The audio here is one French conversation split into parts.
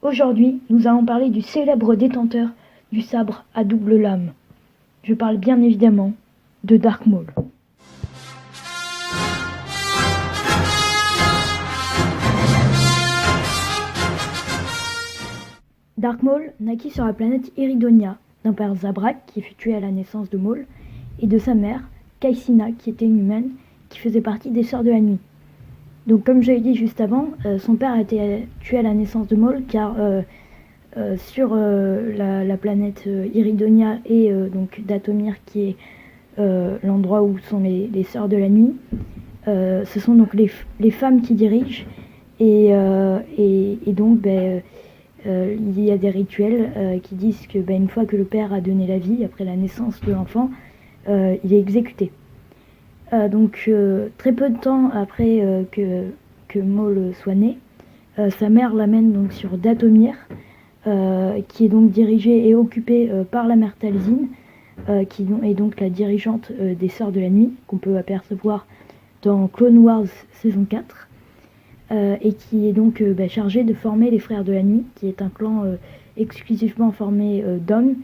Aujourd'hui, nous allons parler du célèbre détenteur du sabre à double lame. Je parle bien évidemment de Dark Maul. Dark Maul naquit sur la planète Iridonia, d'un père Zabrak qui fut tué à la naissance de Maul, et de sa mère, Caecina, qui était une humaine, qui faisait partie des Sœurs de la Nuit. Donc comme j'avais dit juste avant, son père a été tué à la naissance de Maul car sur la planète Iridonia et donc Dathomir qui est l'endroit où sont les Sœurs de la Nuit, ce sont donc les femmes qui dirigent et donc il y a des rituels qui disent que une fois que le père a donné la vie après la naissance de l'enfant, il est exécuté. Donc très peu de temps après que Maul soit né, sa mère l'amène donc sur Dathomir, qui est donc dirigée et occupée par la mère Talzin, qui est donc la dirigeante des Sœurs de la Nuit, qu'on peut apercevoir dans Clone Wars saison 4, et qui est donc chargée de former les Frères de la Nuit, qui est un clan exclusivement formé d'hommes,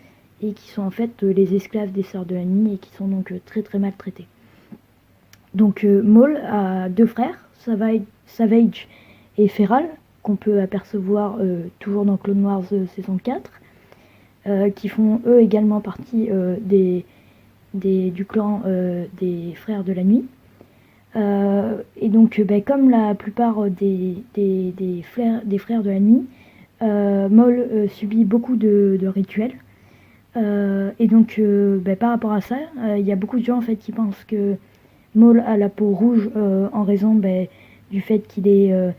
et qui sont en fait les esclaves des Sœurs de la Nuit, et qui sont donc très très maltraités. Donc Maul a deux frères, Savage et Feral, qu'on peut apercevoir toujours dans Clone Wars saison 4, qui font eux également partie du clan des Frères de la Nuit. Et donc comme la plupart des Frères de la Nuit, Maul subit beaucoup de rituels. Et donc par rapport à ça, il y a beaucoup de gens en fait qui pensent que Maul a la peau rouge en raison du fait qu'il ait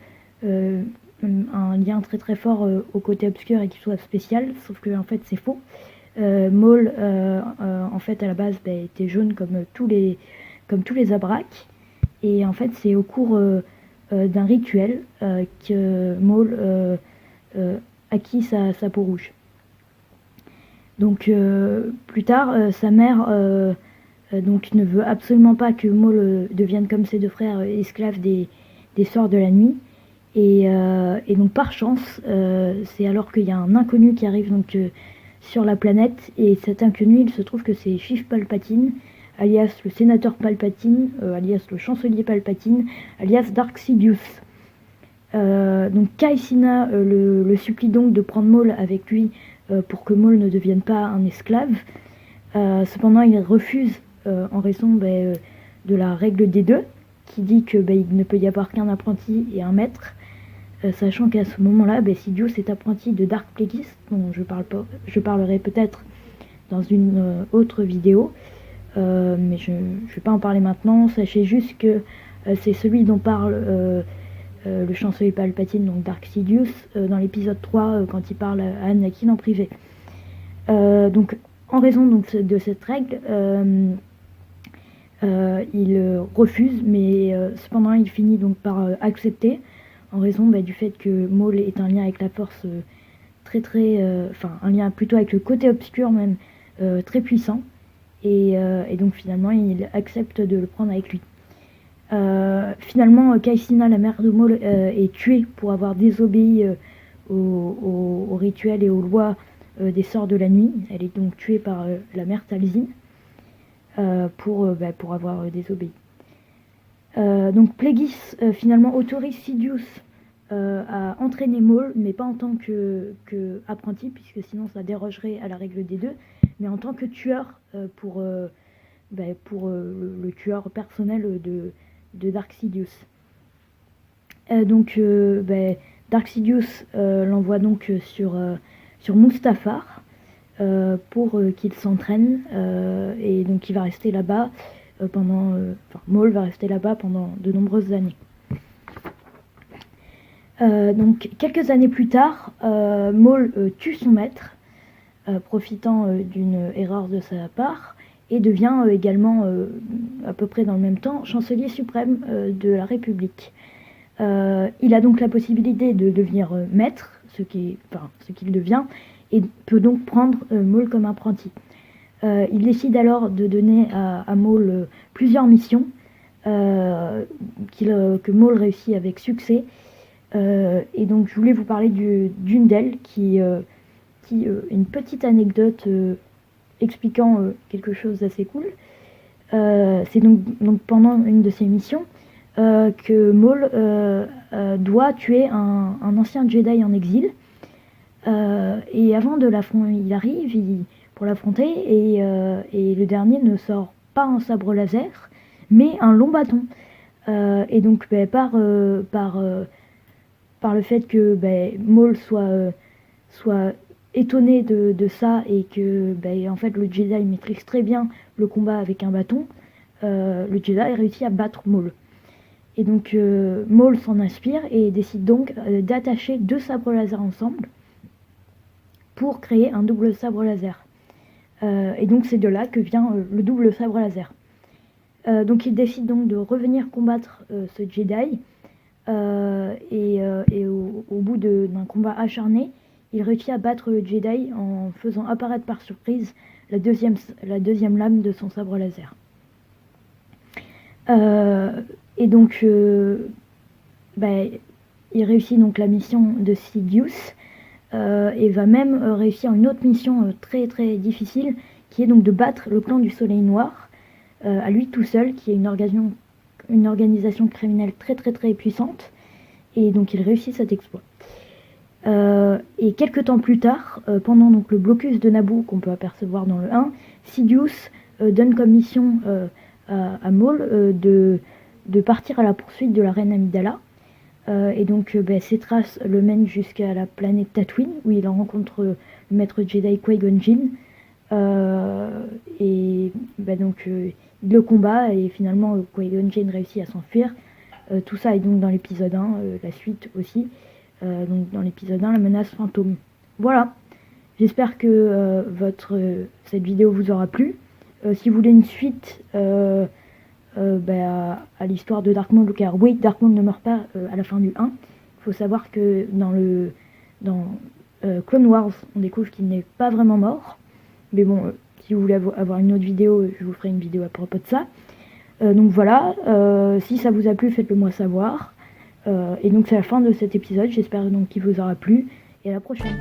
un lien très très fort au côté obscur et qu'il soit spécial, sauf que en fait c'est faux. Maul en fait à la base était jaune comme tous les Abraks, et en fait c'est au cours d'un rituel que Maul acquit sa peau rouge. Donc plus tard sa mère donc ne veut absolument pas que Maul devienne comme ses deux frères esclaves des Sœurs de la Nuit, et donc par chance c'est alors qu'il y a un inconnu qui arrive donc sur la planète, et cet inconnu il se trouve que c'est Sheev Palpatine, alias le sénateur Palpatine, alias le chancelier Palpatine, alias Dark Sidious. Donc Caecina le supplie donc de prendre Maul avec lui pour que Maul ne devienne pas un esclave. Cependant il refuse en raison de la règle des deux, qui dit que il ne peut y avoir qu'un apprenti et un maître, sachant qu'à ce moment-là, Sidious est apprenti de Dark Plagueis, dont je parlerai peut-être dans une autre vidéo, mais je ne vais pas en parler maintenant. Sachez juste que c'est celui dont parle le chancelier Palpatine, donc Dark Sidious, dans l'épisode 3, quand il parle à Anakin en privé. Donc en raison donc, de cette règle, il refuse, mais cependant il finit donc par accepter, en raison du fait que Maul est un lien avec la force un lien plutôt avec le côté obscur même, très puissant, et donc finalement il accepte de le prendre avec lui. Finalement Caecina, la mère de Maul, est tuée pour avoir désobéi aux rituels et aux lois des Sœurs de la Nuit. Elle est donc tuée par la mère Talzin pour avoir désobéi. Donc Plagueis finalement autorise Sidious à entraîner Maul, mais pas en tant que apprenti, puisque sinon ça dérogerait à la règle des deux, mais en tant que tueur pour le tueur personnel de Dark Sidious. Donc Dark Sidious l'envoie donc sur Mustafar pour qu'il s'entraîne, et donc il va rester là-bas Maul va rester là-bas pendant de nombreuses années. Donc quelques années plus tard, Maul tue son maître, profitant d'une erreur de sa part, et devient également, à peu près dans le même temps, chancelier suprême de la République. Il a donc la possibilité de devenir maître, ce qu'il devient, et peut donc prendre Maul comme apprenti. Il décide alors de donner à Maul plusieurs missions que Maul réussit avec succès, Et donc je voulais vous parler d'une d'elles qui une petite anecdote expliquant quelque chose d'assez cool. C'est donc pendant une de ses missions que Maul doit tuer un ancien Jedi en exil. Et avant de l'affronter, il arrive pour l'affronter et le dernier ne sort pas un sabre laser, mais un long bâton. Et donc par le fait que Maul soit étonné de ça et que en fait le Jedi maîtrise très bien le combat avec un bâton, le Jedi réussit à battre Maul. Et donc Maul s'en inspire et décide donc d'attacher 2 sabres laser ensemble pour créer un double sabre laser. Et donc c'est de là que vient le double sabre laser. Donc il décide donc de revenir combattre ce Jedi. Et au bout d'un combat acharné, il réussit à battre le Jedi en faisant apparaître par surprise la deuxième lame de son sabre laser. Et donc il réussit donc la mission de Sidious et va même réussir une autre mission très très difficile qui est donc de battre le clan du Soleil Noir à lui tout seul, qui est une organisation criminelle très très très puissante, et donc il réussit cet exploit. Et quelques temps plus tard, pendant donc le blocus de Naboo qu'on peut apercevoir dans le 1, Sidious donne comme mission à Maul de partir à la poursuite de la reine Amidala. Et donc ses traces le mènent jusqu'à la planète Tatooine, où il rencontre le maître Jedi Qui-Gon Jinn. Et donc il le combat et finalement Qui-Gon Jinn réussit à s'enfuir. Tout ça est donc dans l'épisode 1, la suite aussi. Donc dans l'épisode 1, la menace fantôme. Voilà, j'espère que cette vidéo vous aura plu. Si vous voulez une suite à l'histoire de Dark Maul, car oui, Dark Maul ne meurt pas à la fin du 1. Il faut savoir que dans Clone Wars, on découvre qu'il n'est pas vraiment mort. Mais bon, si vous voulez avoir une autre vidéo, je vous ferai une vidéo à propos de ça. Donc voilà, si ça vous a plu, faites-le moi savoir. Et donc c'est la fin de cet épisode, j'espère donc qu'il vous aura plu, et à la prochaine.